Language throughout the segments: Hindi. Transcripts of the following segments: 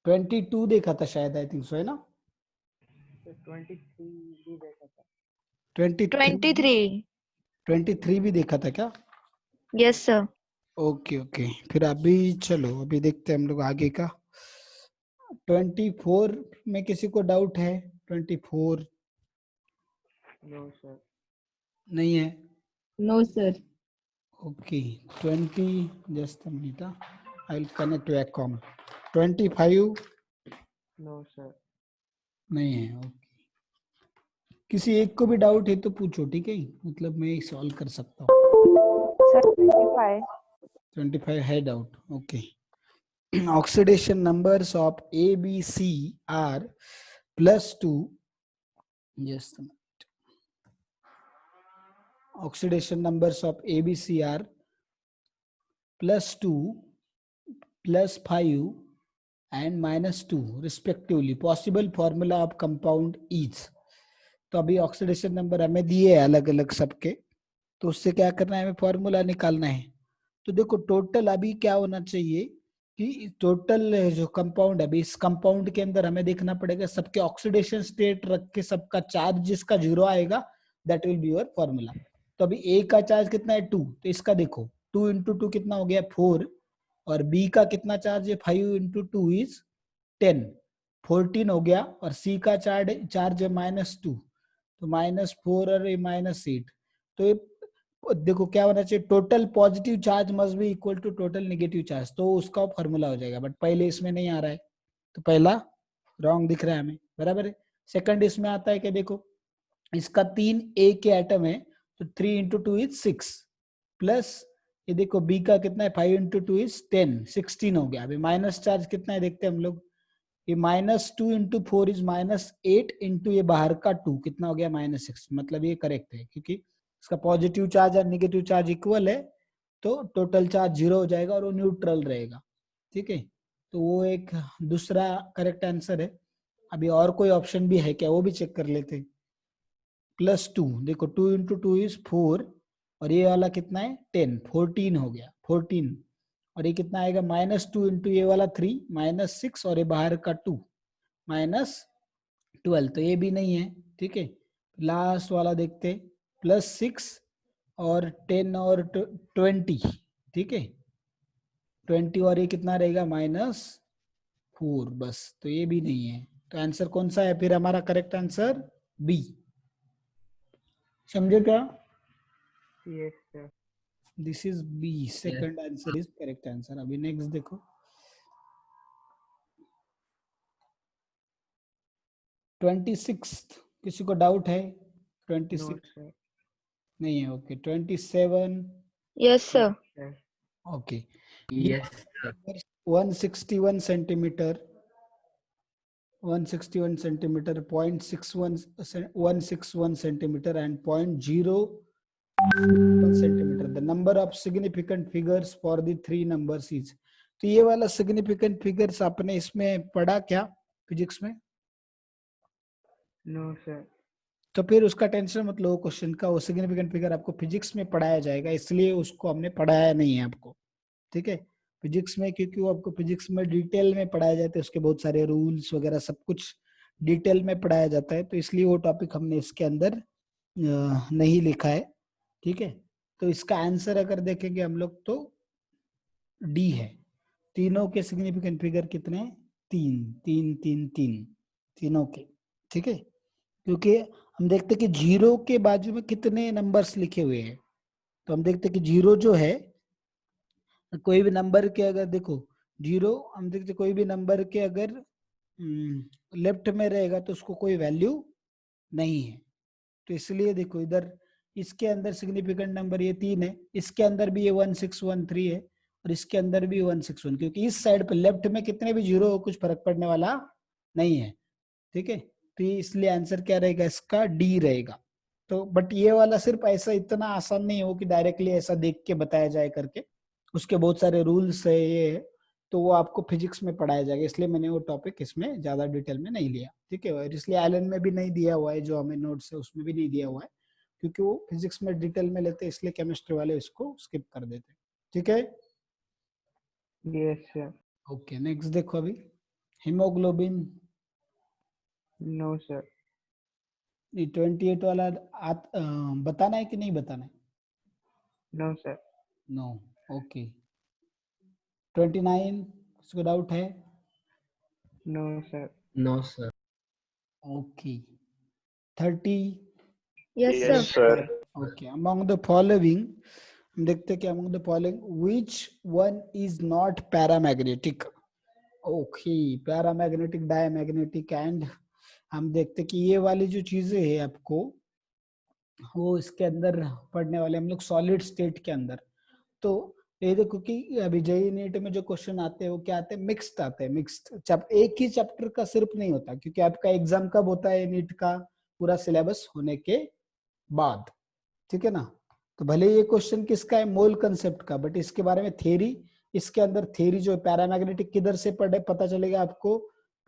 22 देखा था शायद, आई थिंक सो, है ना? 23 भी देखा था। 23 23 भी देखा था क्या? Yes sir. ओके ओके, फिर अभी चलो अभी देखते हैं हम लोग आगे का। 24 में किसी को डाउट है? 24 नो सर। नहीं है? No sir. Okay 20, just minute, I will connect back come. 25 no sir. नहीं है। ओके, किसी एक को भी डाउट है तो पूछो, ठीक है? मतलब मैं सॉल्व कर सकता हूँ। सर 25। 25 है doubt? Okay. Oxidation numbers of A B C are +2, just oxidation numbers of ABC are +2, +5 and -2 respectively. Possible formula of compound each. तो अभी ऑक्सीडेशन नंबर हमें दिए है अलग अलग सबके, तो उससे क्या करना है, हमें फॉर्मूला निकालना है। तो देखो टोटल अभी क्या होना चाहिए कि टोटल जो कंपाउंड है, अभी इस कंपाउंड के अंदर हमें देखना पड़ेगा सबके ऑक्सीडेशन स्टेट रख के सबका चार्ज जिसका 0 आएगा, that will be your formula. तो अभी ए का चार्ज कितना है 2, तो इसका देखो 2 × 2 कितना हो गया 4, और बी का कितना चार्ज है 5 × 2 इज 10, 14 हो गया, और सी का चार्ज है -2, तो -4 और -8। तो ये देखो क्या होना चाहिए, total positive charge must be equal to total negative charge, तो उसका फॉर्मूला हो जाएगा। बट पहले इसमें नहीं आ रहा है, तो पहला रॉन्ग दिख रहा है हमें, बराबर है। सेकंड इसमें आता है कि देखो इसका 3 ए के एटम है, तो 3 × 2 इज 6, प्लस ये देखो बी का कितना है 5 × 2 इज 10, 16 हो गया। अभी माइनस चार्ज कितना है देखते हैं हम लोग, ये -2 × 4 इज -8 × ये बाहर का 2 कितना हो गया -6, मतलब ये करेक्ट है क्योंकि इसका पॉजिटिव चार्ज और नेगेटिव चार्ज इक्वल है, तो टोटल चार्ज 0 हो जाएगा और वो न्यूट्रल रहेगा, ठीक है। तो वो एक दूसरा करेक्ट आंसर है। अभी और कोई ऑप्शन भी है क्या, वो भी चेक कर लेते हैं। +2, देखो 2 × 2 इज 4, और ये वाला कितना है 10, 14 हो गया 14, और ये कितना आएगा -2 × ये वाला 3, -6, और ये बाहर का 2, -12, तो ये भी नहीं है, ठीक है। लास्ट वाला देखते, +6 और 10 और 20, ठीक है, 20 और ये कितना रहेगा -4, बस, तो ये भी नहीं है। तो आंसर कौन सा है फिर हमारा करेक्ट आंसर? बी। समझे क्या? Yes sir. This is b, second answer is correct answer. अभी नेक्स्ट देखो, 26, किसी को डाउट है? 26 नो सर। नहीं है। Okay 27, yes sir. Sir. Okay. Yes sir. 161 centimetre, 161 centimetre, 0.61 161 centimetre and 0.01 centimetre. The number of significant figures for the 3 numbers is. तो ये वाला सिग्निफिकेंट फिगर्स आपने इसमें पढ़ा क्या फिजिक्स में? No sir. तो फिर उसका टेंशन मत लो, क्वेश्चन का वो सिग्निफिकेंट फिगर आपको फिजिक्स में पढ़ाया जाएगा, इसलिए उसको हमने पढ़ाया नहीं है आपको, ठीक है। फिजिक्स में क्योंकि वो आपको फिजिक्स में डिटेल में पढ़ाया जाता है, उसके बहुत सारे रूल्स वगैरह सब कुछ डिटेल में पढ़ाया जाता है, तो इसलिए वो टॉपिक हमने इसके अंदर नहीं लिखा है, ठीक है। तो इसका आंसर अगर देखेंगे हम लोग तो डी है। तीनों के सिग्निफिकेंट फिगर कितने हैं? 3 3 3 3 तीनों के, ठीक है। क्योंकि हम देखते कि 0 के बाजू में कितने नंबर्स लिखे हुए हैं, तो हम देखते कि 0 जो है, कोई भी नंबर के अगर देखो 0, हम देखते कोई भी नंबर के अगर लेफ्ट में रहेगा तो उसको कोई वैल्यू नहीं है, तो इसलिए देखो इधर इसके अंदर सिग्निफिकेंट नंबर ये 3 है, इसके अंदर भी ये 1613 है, और इसके अंदर भी 161, क्योंकि इस साइड पे लेफ्ट में कितने भी 0 हो कुछ फर्क पड़ने वाला नहीं है, ठीक है। तो इसलिए आंसर क्या रहेगा इसका? डी रहेगा। तो बट ये वाला सिर्फ ऐसा इतना आसान नहीं हो कि डायरेक्टली ऐसा देख के बताया जाए करके, उसके बहुत सारे रूल्स है ये है, तो वो आपको फिजिक्स में पढ़ाया जाएगा, इसलिए मैंने वो टॉपिक इसमें ज्यादा डिटेल में नहीं लिया, ठीक है। और इसलिए आइलैंड में भी नहीं दिया हुआ है, जो हमें नोट्स है उसमें भी नहीं दिया हुआ है, क्योंकि वो फिजिक्स में डिटेल में लेते हैं, इसलिए केमिस्ट्री वाले इसको स्किप कर देते हैं, ठीक है। Yes sir. ओके नेक्स्ट देखो, अभी हीमोग्लोबिन नो सर। ये 28 वाला बताना है कि नहीं बताना है? No sir. नो। ओके। 29 किसको डाउट है? No sir. No sir. Okay. 30 Yes, Yes, sir. sir. Okay. Among the following हम देखते हैं कि among the following which one is not paramagnetic. Okay, paramagnetic, diamagnetic and हम देखते हैं कि ये वाली जो चीजें है आपको वो इसके अंदर पढ़ने वाले हम लोग सॉलिड स्टेट के अंदर। तो ये देखो कि अभी जेईई नीट में जो क्वेश्चन आते हैं वो क्या आते हैं, मिक्स्ड आते हैं। मिक्स्ड एक ही चैप्टर का सिर्फ नहीं होता, क्योंकि आपका एग्जाम कब होता है नीट का, पूरा सिलेबस होने के बाद, ठीक है ना। तो भले ये क्वेश्चन किसका है, मोल कंसेप्ट का, बट इसके बारे में थ्योरी, इसके अंदर थ्योरी जो पैरामैग्नेटिक किधर से पढ़े पता चलेगा आपको,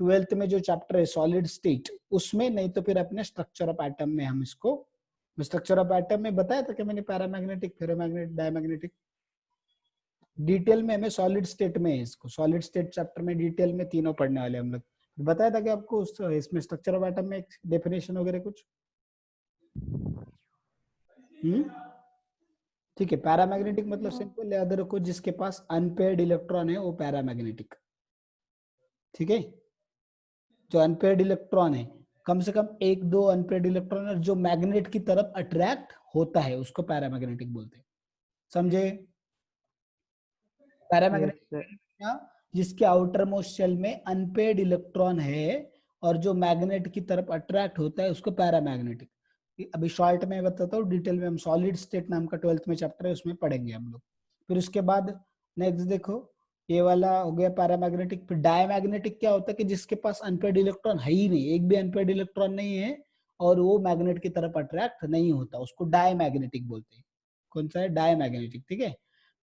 12th में जो चैप्टर है सॉलिड स्टेट उसमें, नहीं तो फिर अपने स्ट्रक्चर ऑफ एटम में हम इसको, स्ट्रक्चर ऑफ एटम में बताया था कि मैंने पैरामैग्नेटिक, फेरोमैग्नेटिक, डायमैग्नेटिक, डिटेल में हमें सॉलिड स्टेट में है इसको, सॉलिड स्टेट चैप्टर में डिटेल में तीनों पढ़ने वाले हम लोग। बताया था कि आपको इसमें स्ट्रक्चर ऑफ एटम में एक डेफिनेशन वगैरह कुछ। ठीक है। पैरामैग्नेटिक मतलब सिंपल याद रखो, जिसके पास अनपेयर्ड इलेक्ट्रॉन है वो पैरामैग्नेटिक, ठीक है। जो अनपेयर्ड इलेक्ट्रॉन है, कम से कम एक दो अनपेयर्ड इलेक्ट्रॉन है जो मैग्नेट की तरफ अट्रैक्ट होता है, उसको पैरामैग्नेटिक बोलते हैं, समझे। Yes paramagnetic sir. जिसके आउटर मोस्ट शेल में अनपेयर्ड इलेक्ट्रॉन है और जो मैग्नेट की तरफ अट्रैक्ट होता है उसको पैरामैग्नेटिक। अभी शॉर्ट में बताता हूँ, डिटेल में हम सॉलिड स्टेट नाम का 12th में चैप्टर है उसमें पढ़ेंगे हम लोग। फिर उसके बाद नेक्स्ट देखो, ये वाला हो गया पैरामैग्नेटिक। फिर डायमैग्नेटिक क्या होता है कि जिसके पास अनपेयर्ड इलेक्ट्रॉन है ही नहीं, एक भी अनपेयर्ड इलेक्ट्रॉन नहीं है और वो मैग्नेट की तरफ अट्रैक्ट नहीं होता, उसको डायमैग्नेटिक बोलते हैं। कौन सा है, डायमैग्नेटिक, ठीक है।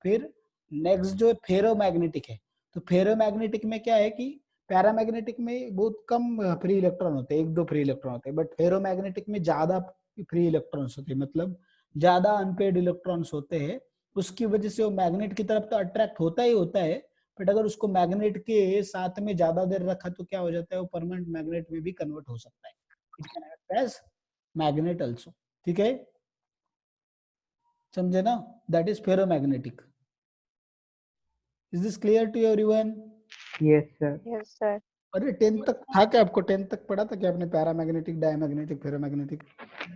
फिर नेक्स्ट जो है फेरोमैग्नेटिक है। तो फेरोमैग्नेटिक में क्या है कि पैरामैग्नेटिक में बहुत कम फ्री इलेक्ट्रॉन होते हैं, एक दो फ्री इलेक्ट्रॉन होते हैं, बट फेरोमैग्नेटिक में ज्यादा फ्री इलेक्ट्रॉन्स होते हैं, मतलब ज्यादा अनपेयर्ड इलेक्ट्रॉन्स होते हैं। उसकी वजह से वो मैग्नेट की तरफ तो अट्रैक्ट होता ही होता है, बट अगर उसको मैग्नेट के साथ में ज्यादा देर रखा तो क्या हो जाता है, वो परमानेंट मैग्नेट में भी कन्वर्ट हो सकता है। It can act as magnet also, ठीक है, समझे ना। That is ferromagnetic. Is this clear to everyone? Yes sir. Yes, sir. अरे 10th तक था क्या आपको, 10th तक पढ़ा था क्या आपने, paramagnetic, diamagnetic, ferromagnetic?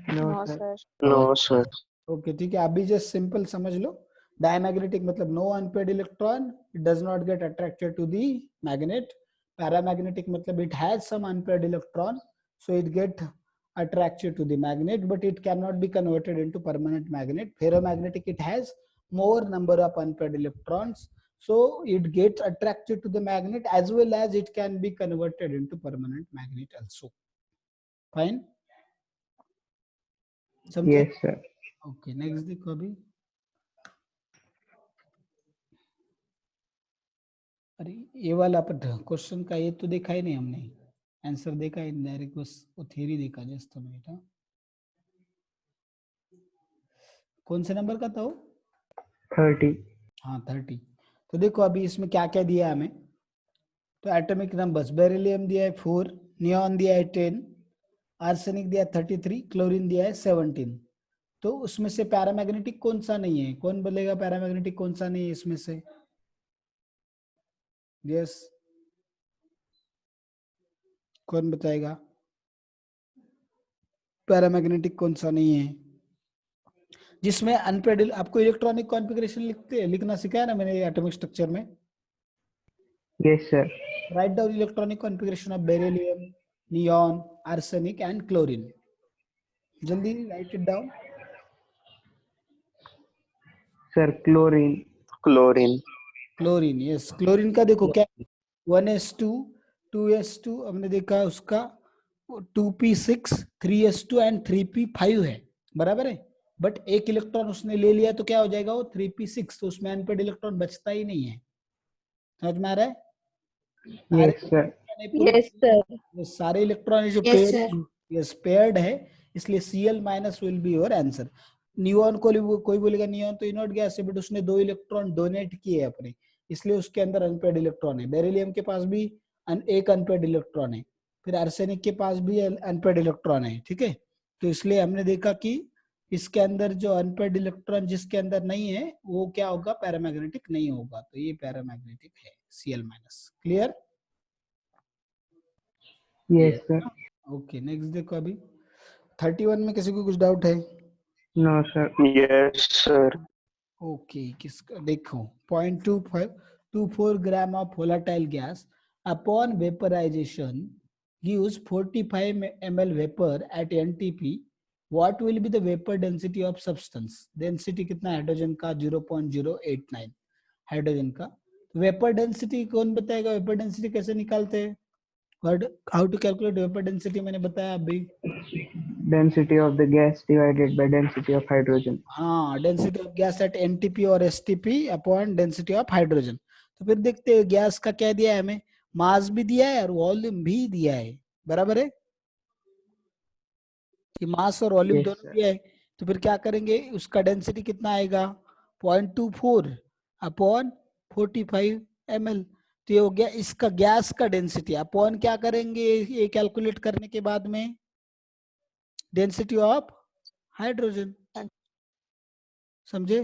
No No, sir. sir. No, sir. Okay, ठीक है। अभी जस्ट सिंपल समझ लो, डायमैग्नेटिक मतलब no unpaired electron, it does not get attracted to the magnet. Paramagnetic मतलब it has some unpaired electron, so it get attracted to the magnet, but it cannot be converted into permanent magnet. Ferromagnetic, it has more number of unpaired electrons, so it gets attracted to the magnet as well as it can be converted into permanent magnet also. Fine, समझे? Yes sir. ओके, नेक्स्ट देखो। अभी अरे ये वाला पर क्वेश्चन का ये तो देखा ही नहीं हमने, आंसर देखा ही डायरेक्ट, बस वो थ्योरी देखा जस्ट बेटा। कौन से नंबर का था वो? 30। हाँ 30। तो देखो अभी इसमें क्या क्या दिया हमें, तो एटॉमिक नंबर्स, बेरिलियम दिया है 4, नियॉन दिया है 10, आर्सेनिक दिया है 33, क्लोरीन दिया है 17। तो उसमें से पैरामैग्नेटिक कौन सा नहीं है, कौन बोलेगा पैरामैग्नेटिक कौन सा नहीं है इसमें से? यस, कौन बताएगा पैरामैग्नेटिक कौन सा नहीं है जिसमें अनपेड? आपको इलेक्ट्रॉनिक कॉन्फ़िगरेशन लिखना सिखाया ना मैंने एटॉमिक स्ट्रक्चर में। Yes sir. Right down electronic configuration of beryllium, neon, arsenic and chlorine. जल्दी write it down. Sir chlorine. Chlorine. Chlorine, yes. Chlorine का देखो क्या, 1s2, 2s2 हमने देखा उसका, 2p6, 3s2 एंड 3p5 है, बराबर है। बट एक इलेक्ट्रॉन उसने ले लिया तो क्या हो जाएगा वो 3p6, तो उसमें अनपेड इलेक्ट्रॉन बचता ही नहीं है। समझ में आ रहा है? Yes sir. Yes, sir. ये सारे इलेक्ट्रॉन जो Yes, pair, sir. Yes paired है, इसलिए Cl minus will be your answer. Neon को कोई बोलेगा नियॉन तो इनॉट गैस है, बट उसने 2 इलेक्ट्रॉन डोनेट किए अपने, इसलिए उसके अंदर अनपेयर्ड इलेक्ट्रॉन है। बेरिलियम के पास भी एक अनपेड इलेक्ट्रॉन है, फिर आर्सेनिक के पास भी अनपेड इलेक्ट्रॉन है, ठीक है। तो इसलिए हमने देखा कि इसके अंदर जो अनपेड इलेक्ट्रॉन जिसके अंदर नहीं है वो क्या होगा, पैरामैग्नेटिक नहीं होगा, तो ये पैरामैग्नेटिक है Cl-। Clear? Yes, sir. Okay, next देखो। अभी 31 में किसी को कुछ डाउट है? No, sir. Yes, sir. Okay, किसका देखो। 0.24 gram of volatile gas upon vaporization gives 45 ml vapor at NTP. What will be the vapor density of substance? Density कितना हाइड्रोजन का? 0.089 हाइड्रोजन का। वेपर डेंसिटी कौन बताएगा? वेपर डेंसिटी कैसे निकालते हैं? How to calculate vapour density मैंने बताया अभी। Density of the gas divided by density of hydrogen. हाँ, density of gas at NTP और STP upon density of hydrogen. तो फिर देखते हैं गैस का क्या दिया है हमें, मास भी दिया है और वॉल्यूम भी दिया है, बराबर है कि मास और वॉल्यूम Yes, दोनों sir. दिया है। तो फिर क्या करेंगे, उसका डेंसिटी कितना आएगा? 0.24 अपॉन 45 ml। तो ये हो गया इसका गैस का डेंसिटी, अपॉन क्या करेंगे ये कैलकुलेट करने के बाद में, डेंसिटी ऑफ हाइड्रोजन। समझे?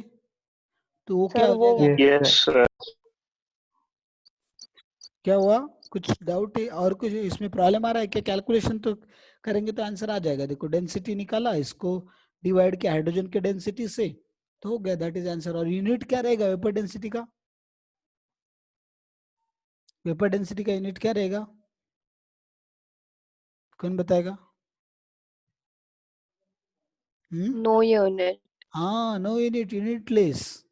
तो वो क्या सर हो वो जाएगा? Yes, Yes, sir. sir. क्या हुआ? कुछ डाउट है और कुछ इसमें प्रॉब्लम आ रहा है क्या? कैलकुलेशन तो करेंगे तो आंसर आ जाएगा। देखो डेंसिटी निकाला, इसको डिवाइड किया हाइड्रोजन के डेंसिटी से, तो हो गया, दैट इज आंसर। और यूनिट क्या रहेगा वेपर डेंसिटी का? वेपर डेंसिटी का यूनिट क्या रहेगा, कौन बताएगा? No unit. हाँ, नो यूनिट, यूनिटलेस।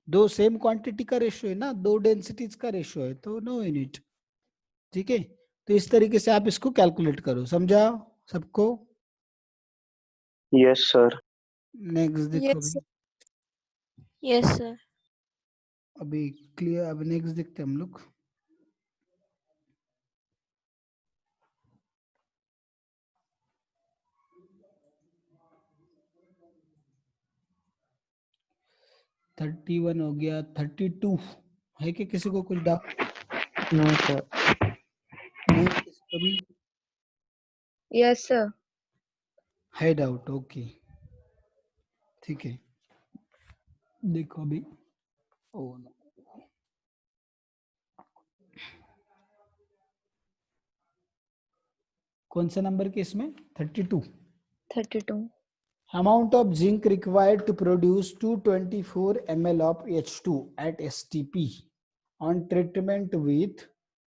दो सेम क्वांटिटी का रेशियो है ना, दो डेंसिटीज का रेशियो है, तो नो यूनिट। ठीक है, तो इस तरीके से आप इसको कैलकुलेट करो। समझा सबको? Yes, sir. नेक्स्ट देखो। Yes yes sir. अभी क्लियर, अब नेक्स्ट देखते हैं हम लोग। थर्टी वन हो गया, 32 है कि किसी को कुछ डाउट? No, sir. नहीं किसी को भी यस सर। है डाउट? ओके, ठीक है। देखो अभी, ओ नो, कौन सा नंबर के इसमें? 32। 32। Amount of zinc required to produce 224 ml of H2 at STP on treatment with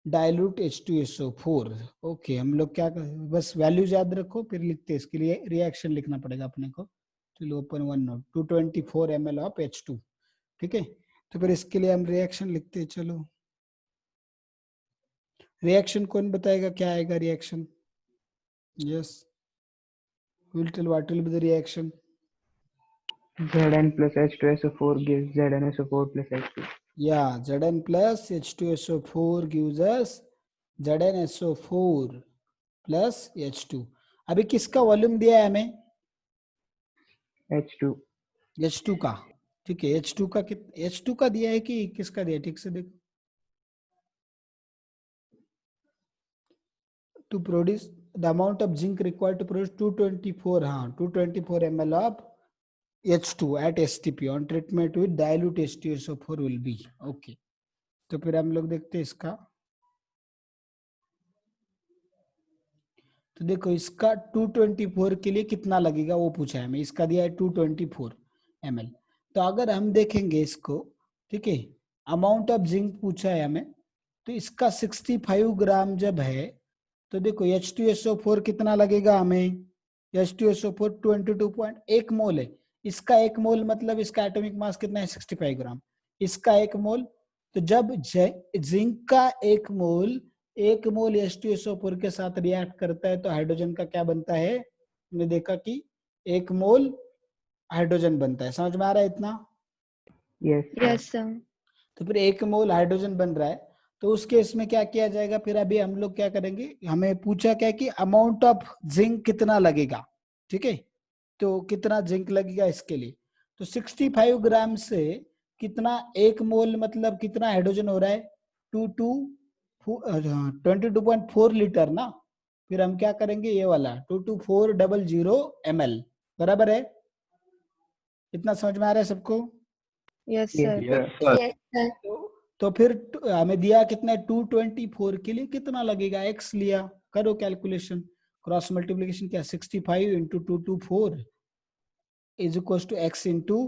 dilute H2SO4। Okay, हम लोग क्या कर, बस वैल्यूज याद रखो, फिर लिखते हैं। इसके लिए रिएक्शन लिखना पड़ेगा अपने को। चलो open one note, 224 ml of H2, ठीक है। तो फिर इसके लिए हम रिएक्शन लिखते हैं। चलो, रिएक्शन कौन बताएगा, क्या आएगा reaction? Yes, will tell what will be the reaction. Zn plus H2SO4 gives ZnSO4 plus H2. Yeah, Zn plus H2SO4 gives us ZnSO4 plus H2। अभी किसका वॉल्यूम दिया है हमें? H2. H2 का, ठीक है। H2 का H2 का दिया है कि किसका दिया है? ठीक से देखो। To produce the amount of zinc required to produce 224, हाँ 224 ml of H2 at STP on treatment with dilute H2SO4 will be okay। तो फिर हम लोग देखते हैं इसका। तो देखो इसका 224 के लिए कितना लगेगा वो पूछा है हमें। इसका दिया है 224 ml। तो अगर हम देखेंगे इसको, ठीक है, अमाउंट ऑफ जिंक पूछा है हमें, तो इसका 65 ग्राम जब है, तो देखो H2SO4 कितना लगेगा हमें? H2SO4 22.1 मोल है। इसका 1 मोल मतलब इसका एटॉमिक मास कितना है? 65 ग्राम। इसका 1 मोल, तो जब जिंक का 1 मोल H2SO4 के साथ रिएक्ट करता है तो हाइड्रोजन का क्या बनता है? हमने देखा कि 1 मोल हाइड्रोजन बनता है। समझ में आ रहा है इतना? Yes, sir. Yes sir. तो फिर 1 मोल हाइड्रोजन बन रहा है, तो उस केस में क्या किया जाएगा? फिर अभी हम लोग क्या करेंगे, हमें पूछा क्या कि अमाउंट ऑफ जिंक कितना लगेगा, ठीक है। तो कितना जिंक लगेगा इसके लिए, तो 65 ग्राम से कितना 1 मोल मतलब कितना हाइड्रोजन हो रहा है? 22 22.4 लीटर ना, फिर हम क्या करेंगे ये वाला 22400 ml, बराबर है? इतना समझ में आ रहा है सबको? Yes, Yes, sir. sir. Yes, sir. तो फिर हमें दिया कितना, 224 के लिए कितना लगेगा, x लिया, करो कैलकुलेशन, क्रॉस मल्टीप्लीकेशन क्या, 65 into 224 is equal to x into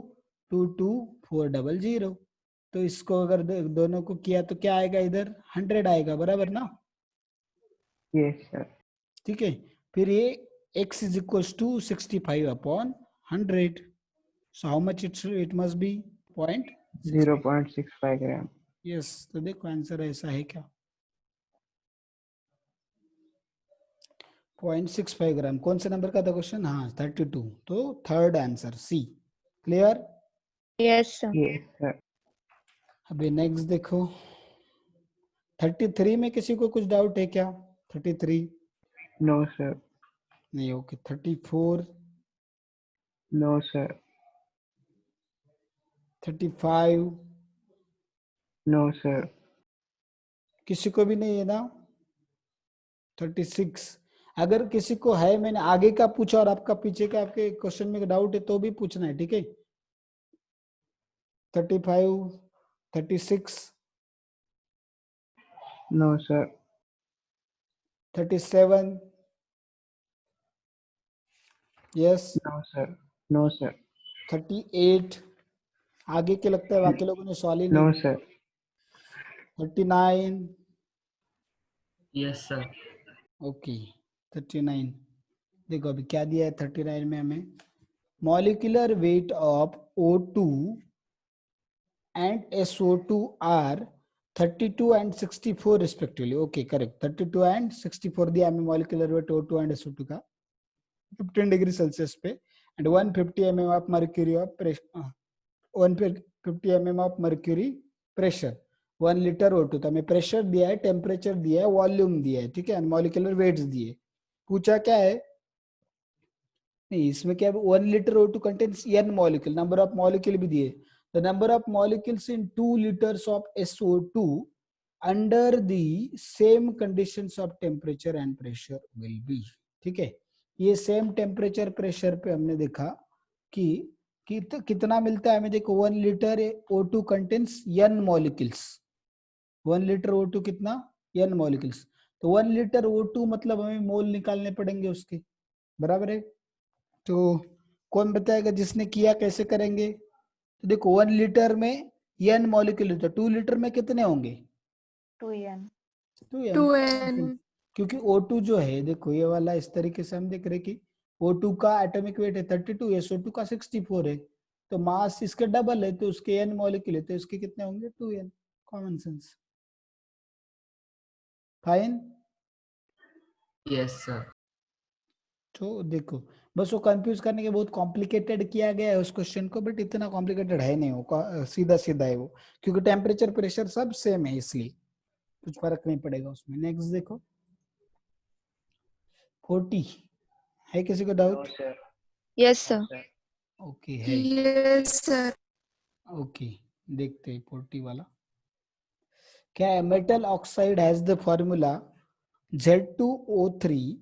22400। तो इसको अगर दोनों को किया तो क्या आएगा, इधर 100 आएगा, बराबर ना? Yes, sir. ठीक है, फिर ये x is equal to 65/100, so how much it must be 0.65 gram. Yes. तो देखो आंसर ऐसा है क्या, 0.65 ग्राम। कौन से नंबर का था क्वेश्चन? हाँ 32, तो third answer C. Clear? Yes, sir. Yes, sir. अभी नेक्स्ट देखो, 33 में किसी को कुछ डाउट है क्या? 33 No, sir. नहीं, okay. 34, No, sir. 35 No, sir. किसी को भी नहीं है ना? 36 अगर किसी को है, मैंने आगे का पूछा और आपका पीछे का आपके क्वेश्चन में डाउट है तो भी पूछना है, ठीक है? 35, 36, No, sir. 37, yes, No, sir. No, sir. 38, आगे के लगता है बाकी लोगों ने सवाल ही नहीं No, किया। sir. 39, Yes, sir. ओके 39। देखो अभी क्या दिया है 39 में हमें, molecular weight of O2 and SO2 are 32 and 64 respectively. Okay, correct. 32 and 64 दिया हमें molecular weight O2 and SO2 का 15 डिग्री सेल्सियस पे, and 150 mm of mercury of pressure, 150 mm of mercury pressure, 1 litre O2। तो हमें प्रेशर दिया है, टेम्परेचर दिया है, वॉल्यूम दिया है, ठीक है, एंड मॉलिक्यूलर वेट्स दिए। पूछा क्या है, नहीं इसमें क्या है, 1 litre O2 contains n molecule, number of molecule भी दिए। The number of molecules in 2 liters of SO2 under the same conditions of temperature and pressure will be. ठीक है, ये सेम टेम्परेचर प्रेशर पे हमने देखा कि तो कितना मिलता है हमें। देखो 1 litre O2 contains n molecules, 1 litre O2 कितना, n मॉलिक्यूल्स। तो 1 लीटर O2 मतलब हमें मोल निकालने पड़ेंगे उसके, बराबर है? तो कौन बताएगा जिसने किया, कैसे करेंगे? तो देखो 1 लीटर में n मॉलिक्यूल होता है, 2 लीटर में कितने होंगे? 2n. 2n। क्योंकि O2 जो है, देखो ये वाला इस तरीके से हम देख रहे कि O2 का एटॉमिक वेट है 32, SO2 का 64 है, तो मास इसके डबल है, तो उसके n मॉलिक्यूल है, तो इसके कितने होंगे? 2n। Common sense. Fine. Yes, sir. तो देखो बस वो कंफ्यूज करने के, बहुत कॉम्प्लिकेटेड किया गया है उस क्वेश्चन को, बट इतना कॉम्प्लिकेटेड है नहीं वो, सीधा सीधा है वो, क्योंकि टेम्परेचर प्रेशर सब सेम है, इसलिए कुछ फर्क नहीं पड़ेगा उसमें। नेक्स्ट देखो 40, है किसी को No, doubt? sir. Yes, sir. Sir. Okay है, Yes, sir. ओके देखते हैं 40 वाला क्या है। Metal oxide has the formula Z2O3,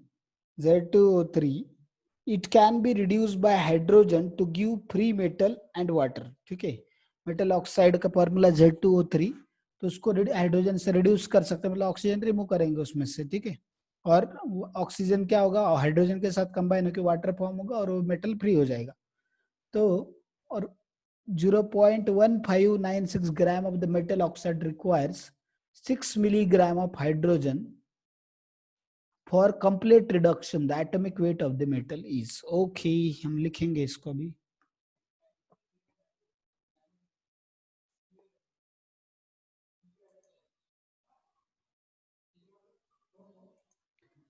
Z2O3 it can be reduced by hydrogen to give free metal and water। ठीक है, मेटल ऑक्साइड का फॉर्मूला Z2O3, तो उसको हाइड्रोजन से रिड्यूस कर सकते हैं, मतलब ऑक्सीजन रिमूव करेंगे उसमें से, ठीक है, और ऑक्सीजन क्या होगा, हाइड्रोजन के साथ कंबाइन होकर वाटर फॉर्म होगा और वो मेटल फ्री हो जाएगा। तो और 0.1596 gram of the metal oxide requires 6 milligram of hydrogen for complete reduction. The atomic weight of the metal is, okay, हम लिखेंगे इसको भी।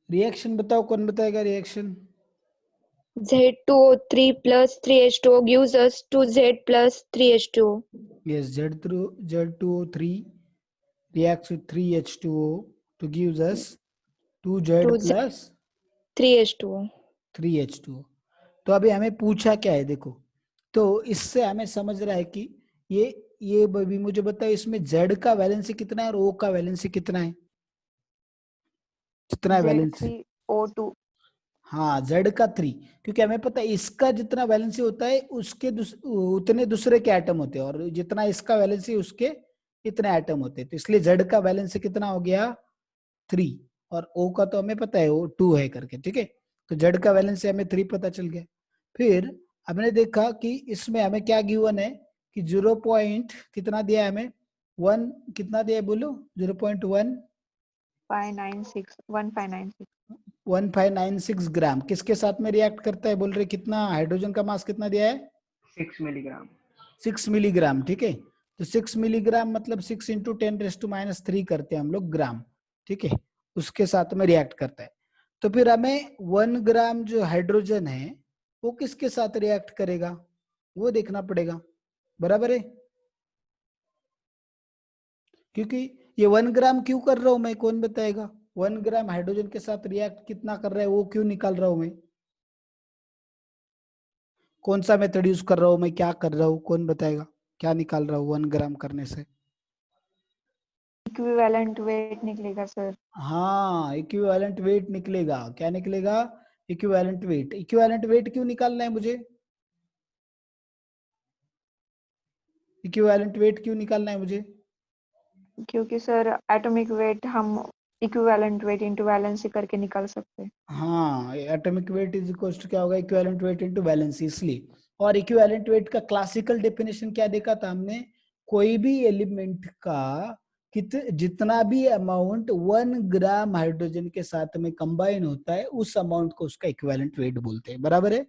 रिएक्शन बताओ, कौन बताएगा reaction? Z2O3 plus 3H2O gives us 2Z plus 3H2O. Yes, Z2O3 reacts with 3H2O to gives us 2Z 2Z plus 3H2O. 3H2O। तो अभी हमें पूछा क्या है, देखो, तो इससे हमें समझ रहा है कि ये भी मुझे बताओ, इसमें Z का वैलेंसी कितना है और O का वैलेंसी कितना है? कितना है वैलेंसी? Z3O2 हाँ Z का 3, क्योंकि हमें पता है इसका जितना वैलेंसी होता है उसके उतने दूसरे के एटम होते हैं, और जितना इसका वैलेंसी उसके इतने एटम होते हैं, तो इसलिए Z का वैलेंसी कितना हो गया 3, और O का तो हमें पता है वो 2 है करके, ठीक है। तो Z का वैलेंसी हमें 3 पता चल गया। फिर हमने देखा कि इसमें हमें क्या गिवन है कि 0 पॉइंट कितना दिया है हमें, 1 कितना दिया है बोलो, 0.1 1596 1596 ग्राम किसके साथ में रिएक्ट करता है बोल रहे, कितना हाइड्रोजन का मास कितना दिया है? 6 मिलीग्राम। 6 मिलीग्राम, ठीक है। तो 6 मिलीग्राम मतलब 6 इंटू 10⁻³ करते हैं हम लोग ग्राम, ठीक है, उसके साथ में रिएक्ट करता है। तो फिर हमें 1 ग्राम जो हाइड्रोजन है वो किसके साथ रिएक्ट करेगा वो देखना पड़ेगा, बराबर है। क्योंकि ये 1 ग्राम क्यों कर रहा हूं मैं, कौन बताएगा? 1 ग्राम हाइड्रोजन के साथ रिएक्ट कितना कर रहा है वो क्यों निकाल रहा हूं मैं, कौन सा मेथड यूज कर रहा हूं मैं, क्या कर रहा हूं, कौन बताएगा? क्या निकाल रहा हूं 1 ग्राम करने से? इक्विवेलेंट वेट निकलेगा सर। हाँ, इक्विवेलेंट वेट निकलेगा। क्या निकलेगा? Equivalent weight. इक्विवेलेंट वेट क्यों निकालना है मुझे, इक्विवेलेंट वेट क्यों निकालना है मुझे? क्योंकि सर एटॉमिक वेट हम इक्विवेलेंट वेट इनटू वैलेंसी करके निकाल सकते हैं। हाँ, atomic weight is equal to क्या होगा, इक्विवेलेंट वेट इनटू वैलेंसी, इसलिए। और इक्विवेलेंट वेट का क्लासिकल डेफिनेशन क्या देखा था हमने, कोई भी एलिमेंट का जितना भी अमाउंट 1 ग्राम हाइड्रोजन के साथ में कंबाइन होता है उस अमाउंट को उसका इक्विवेलेंट वेट बोलते हैं, बराबर है।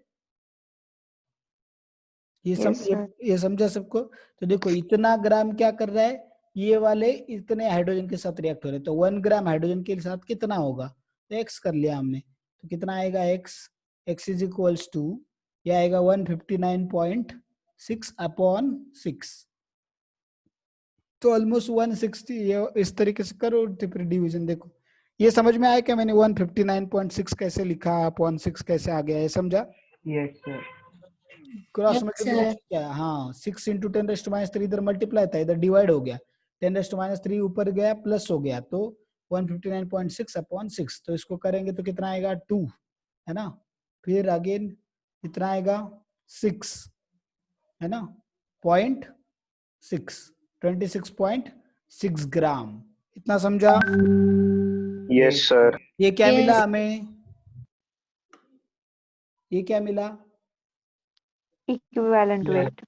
Yes, sir. ये समझा सबको? तो देखो इतना ग्राम क्या कर रहा है, ये वाले इतने हाइड्रोजन के साथ रिएक्ट हो रहे हैं, तो 1 ग्राम हाइड्रोजन के साथ कितना होगा, तो x कर लिया हमने, तो कितना आएगा x इज इक्वल्स टू, ये आएगा 159.6/6, तो ऑलमोस्ट 160। ये इस तरीके से करो तो फिर डिवीजन देखो। ये समझ में आया क्या मैंने 159.6 कैसे लिखा, अपॉन 6 कैसे आ गया, ये समझा? Yes sir. Cross Yes, multiplication क्या है, हाँ 6 इंटू 10⁻³ इधर मल्टीप्लाई था, इधर डिवाइड हो गया, 10⁻³ ऊपर गया प्लस हो गया, तो 159.6/6, तो इसको करेंगे तो कितना आएगा 2, है ना। फिर अगेन कितना आएगा 6, है ना, 0.6, 26.6 ग्राम, इतना समझा? Yes sir. ये क्या Yes. मिला हमें, ये क्या मिला? Equivalent weight.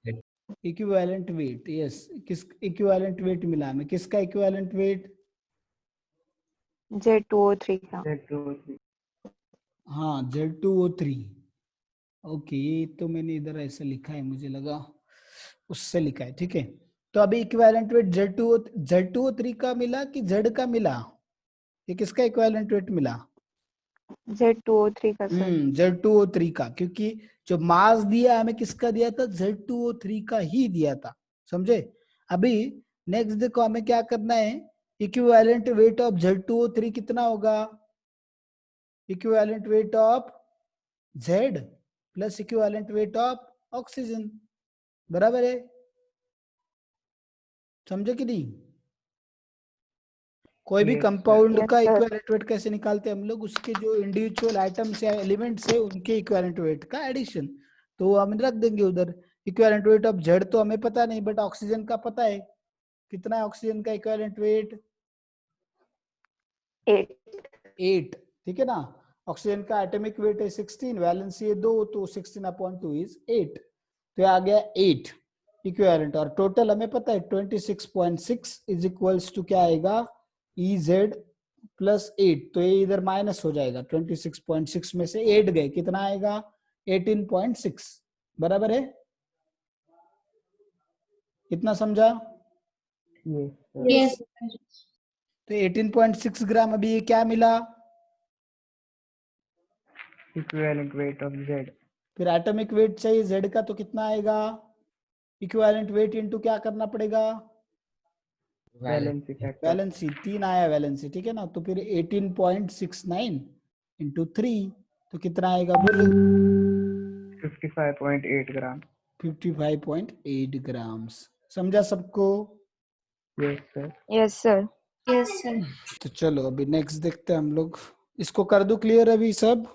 Equivalent weight, yes, किस इक्विवेलेंट वेट मिला हमें, किसका इक्विवेलेंट वेट? Z2O3 का। हाँ Z2O3, ओके, ये तो मैंने इधर ऐसे लिखा है, मुझे लगा उससे लिखा है, ठीक है। तो अभी इक्विवेलेंट वेट Z2O3 का मिला कि Z का मिला, ये किसका इक्विवेलेंट वेट मिला? Z2O3 का सर। Z2O3 का, क्योंकि जो मास दिया हमें किसका दिया था, Z2O3 का ही दिया था, समझे? अभी नेक्स्ट देखो हमें क्या करना है, इक्विवेलेंट वेट ऑफ Z2O3 कितना होगा, equivalent weight of Z plus equivalent weight of oxygen, बराबर है, समझे कि नहीं? कोई भी Yes, कंपाउंड Yes, का sir. इक्विवेलेंट वेट कैसे निकालते हैं हम लोग, उसके जो इंडिविजुअल आइटम्स या एलिमेंट्स है उनके इक्विवेलेंट वेट का एडिशन, तो वो हम रख देंगे उधर। इक्विवेलेंट वेट ऑफ जेड तो हमें पता नहीं, बट ऑक्सीजन का पता है, कितना है ऑक्सीजन का इक्विवेलेंट वेट? 8। 8, ठीक है ना। ऑक्सीजन का एटॉमिक वेट है 16, वैलेंसी है 2, तो 16/2 इज 8, तो ये आ गया 8 इक्विवेलेंट, और टोटल हमें पता है 26.6 इज इक्वल्स टू क्या आएगा, EZ प्लस 8, तो ये इधर माइनस हो जाएगा, 26.6 में से 8 गए, कितना आएगा 18.6, बराबर है, इतना समझा? yes sir. Yes. तो 18.6 ग्राम, अभी ये क्या मिला, Equivalent weight of Z. फिर एटॉमिक वेट चाहिए Z का, तो कितना आएगा, इक्विवेलेंट वेट इनटू क्या करना पड़ेगा, Valency factor. वैलेंसी, 3 आया वैलेंसी, ठीक है ना, तो फिर 18.69 इंटू 3, तो कितना आएगा बोलो, 55.8 ग्राम। 55.8 ग्राम्स, समझा सबको? Yes sir. Yes, sir. Yes, sir. तो चलो अभी नेक्स्ट देखते हैं हम लोग, इसको कर दूं क्लियर अभी सब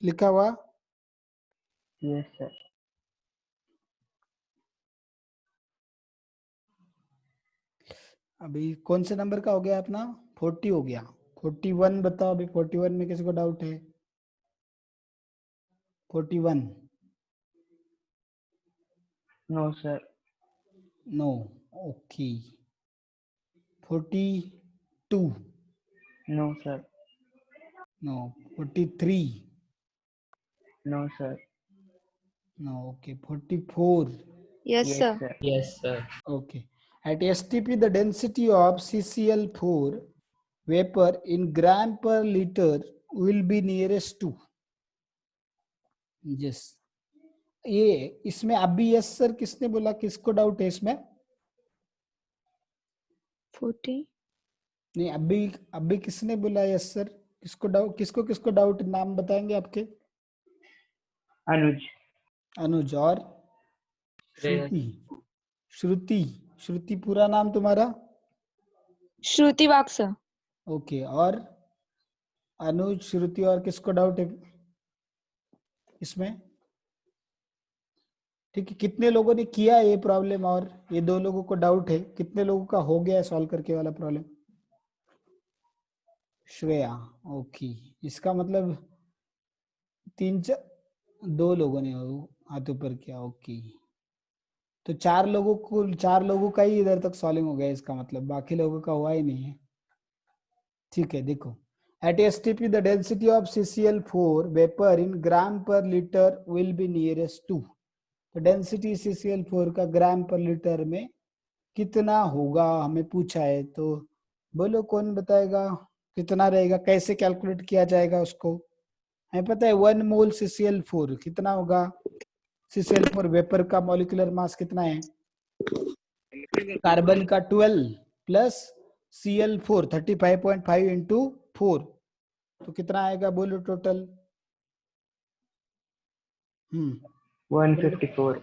लिखा हुआ? Yes, sir. अभी कौन से नंबर का हो गया अपना? 40 हो गया। 41 बताओ अभी, 41 में किसी को डाउट है? 41? No, sir. No. Okay. 42? No, sir. No. 43? No, sir. No. Okay. 44? Yes, Yes, sir. sir. Yes, sir. Okay. At STP, the density of CCl4 vapor in gram per liter will be nearest to. Yes. ये इसमें अभी यस सर किसने बोला? किसको डाउट है इसमें? 40. नहीं, अभी अभी किसने बोला यस सर? किसको डाउट, किसको किसको डाउट, नाम बताएंगे आपके? Anuj. अनुज और Shreyas. श्रुति। श्रुति, श्रुति पूरा नाम तुम्हारा? Shruti Vak, sir. ओके। और अनुज, श्रुति और किसको डाउट है इसमें? ठीक है, कितने लोगों ने किया ये प्रॉब्लम? और ये 2 लोगों को डाउट है, कितने लोगों का हो गया सॉल्व करके वाला प्रॉब्लम? श्रेया। ओके, इसका मतलब 2 लोगों ने हाथ ऊपर किया। ओके, तो 4 लोगों का ही इधर तक सॉल्विंग हो गया, इसका मतलब बाकी लोगों का हुआ ही नहीं है। ठीक है, देखो, at STP the density of CCl4 vapour in gram per litre will be nearest to. तो डेंसिटी CCl4 का ग्राम पर लीटर में कितना होगा हमें पूछा है, तो बोलो कौन बताएगा कितना रहेगा, कैसे कैलकुलेट किया जाएगा उसको? हमें पता है 1 मोल CCl4 कितना होगा? CCl4 वेपर का मॉलिक्यूलर मास कितना है? कार्बन का 12 प्लस Cl4 35.5 इंटू 4, तो कितना आएगा बोलो टोटल? 154.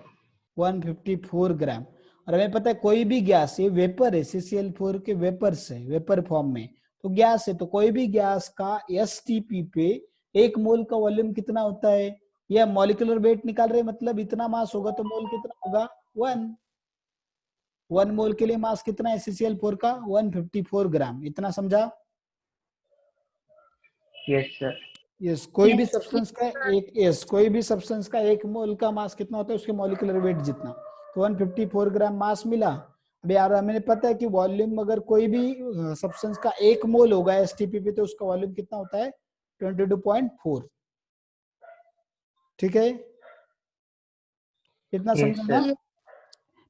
154 ग्राम। और हमें पता है कोई भी गैस, ये वेपर है, CCl4 के वेपर से, वेपर फॉर्म में, तो गैस है, तो कोई भी गैस का STP पे 1 मोल का वॉल्यूम कितना होता है? यह मॉलिक्यूलर वेट निकाल रहे, मतलब इतना मास होगा तो मोल कितना होगा? 1 मोल के लिए मास कितना है CCl4 का? 154 ग्राम। इतना समझा? Yes, sir. यस, कोई भी सब्सटेंस का कोई भी सब्सटेंस का 1 मोल का मास कितना होता है? उसके मॉलिक्यूलर वेट जितना। तो 154 ग्राम मास मिला। अभी यार हमें पता है कि वॉल्यूम, अगर कोई भी सब्सटेंस का 1 मोल होगा एसटीपी पे, तो उसका वॉल्यूम कितना होता है? 22.4। ठीक है, इतना Yes, समझा sir. ना?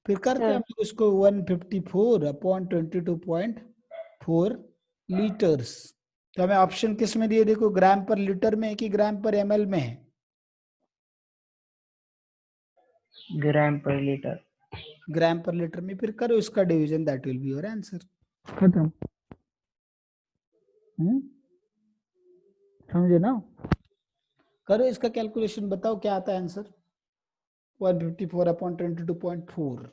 फिर करते हैं हम लोग इसको 154 अपॉन 22.4 लीटर्स। तो हमें ऑप्शन किस में दिए? देखो, ग्राम पर लीटर में है कि ग्राम पर ml में है? Gram per liter. ग्राम पर लीटर में। फिर करो इसका division, that will be your answer. खत्म। समझे ना? करो इसका कैलकुलेशन, बताओ क्या आता है आंसर? 154 अपॉन 22.4।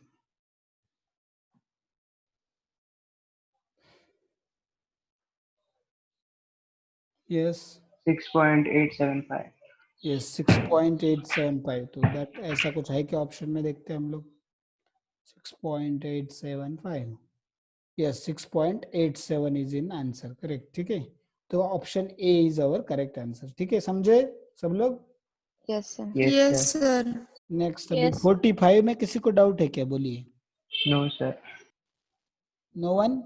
यस 6.875. यस 6.875। तो दैट ऐसा कुछ है क्या ऑप्शन में? देखते हैं हम लोग। 6.875। Yes 6.87 is in answer, correct. ठीक है, तो option A is our correct answer. ठीक है, समझे सब लोग? Yes, sir. Yes, sir. sir. Next, अभी 45 में किसी को डाउट है क्या? बोलिए। No, sir. No one?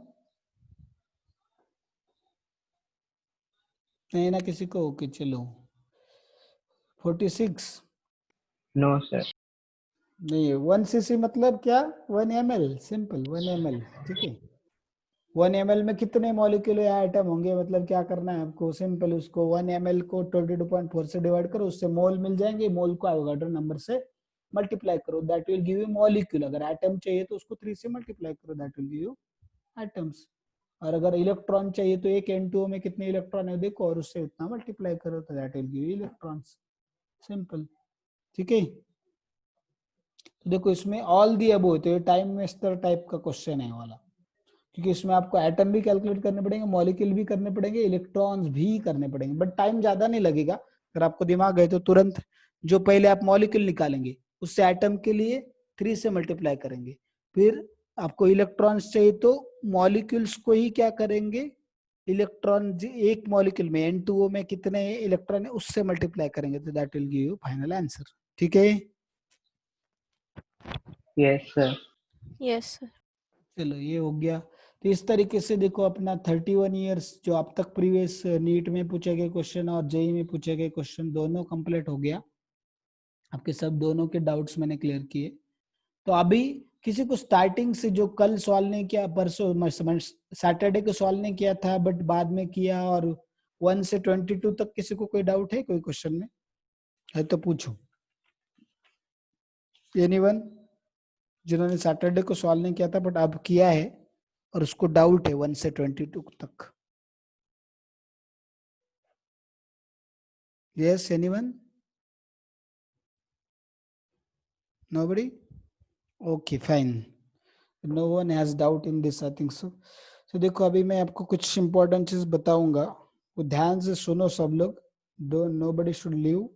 नहीं ना किसी को? ओके, चलो 46। No, sir. नहीं, 1 cc मतलब क्या? 1 ml, सिंपल 1 ml। ठीक है, 1 ml में कितने मॉलिक्यूलर आइटम होंगे? मतलब क्या करना है आपको? सिंपल, उसको 1 ml को 22.4 से डिवाइड करो, उससे मोल मिल जाएंगे, मोल को एवोगाड्रो नंबर से मल्टीप्लाई करो, that will give you molecule. अगर एटम चाहिए तो उसको 3 से मल्टीप्लाई करो, that will give you atoms. और अगर इलेक्ट्रॉन चाहिए तो एक N2O में कितने इलेक्ट्रॉन है देखो, और उससे उतना मल्टीप्लाई करो, तो that will give you electrons. Simple. ठीक है, तो देखो इसमें ऑल दी अबव, तो ये टाइम वेस्टर टाइप का क्वेश्चन है वाला। क्योंकि इसमें आपको एटम भी कैलकुलेट करने पड़ेंगे, मॉलिक्यूल भी करने पड़ेंगे, इलेक्ट्रॉन्स भी करने पड़ेंगे, बट टाइम ज्यादा नहीं लगेगा। अगर आपको दिमाग है तो तुरंत जो पहले आप मॉलिक्यूल निकालेंगे उससे एटम के लिए 3 से मल्टीप्लाई करेंगे, फिर आपको इलेक्ट्रॉन्स चाहिए तो मॉलिक्यूल्स को ही क्या करेंगे, इलेक्ट्रॉन एक मॉलिक्यूल में N2O में कितने इलेक्ट्रॉन है उससे मल्टीप्लाई करेंगे, तो that will give you final answer. ठीक है, Yes, sir. Yes sir. चलो ये हो गया। तो इस तरीके से देखो अपना 31 ईयर्स जो अब तक प्रीवियस नीट में पूछे गए क्वेश्चन और जेई में पूछे गए क्वेश्चन दोनों कंप्लीट हो गया। आपके सब दोनों के डाउट्स मैंने क्लियर किए। तो अभी किसी को स्टार्टिंग से जो कल सॉल्व नहीं किया, परसों सैटरडे को सॉल्व नहीं किया था बट बाद में किया, और 1 से 22 तक किसी को कोई डाउट है कोई क्वेश्चन में है तो पूछो। एनीवन जिन्होंने सैटरडे को सॉल्व नहीं किया था बट अब किया है और उसको डाउट है 1 से 22 तक। Yes anyone? Nobody? Okay fine, no one has doubt in this, I think so. तो देखो अभी मैं आपको कुछ इंपॉर्टेंट चीज बताऊंगा, वो ध्यान से सुनो सब लोग, डोंट, नोबडी शुड लीव।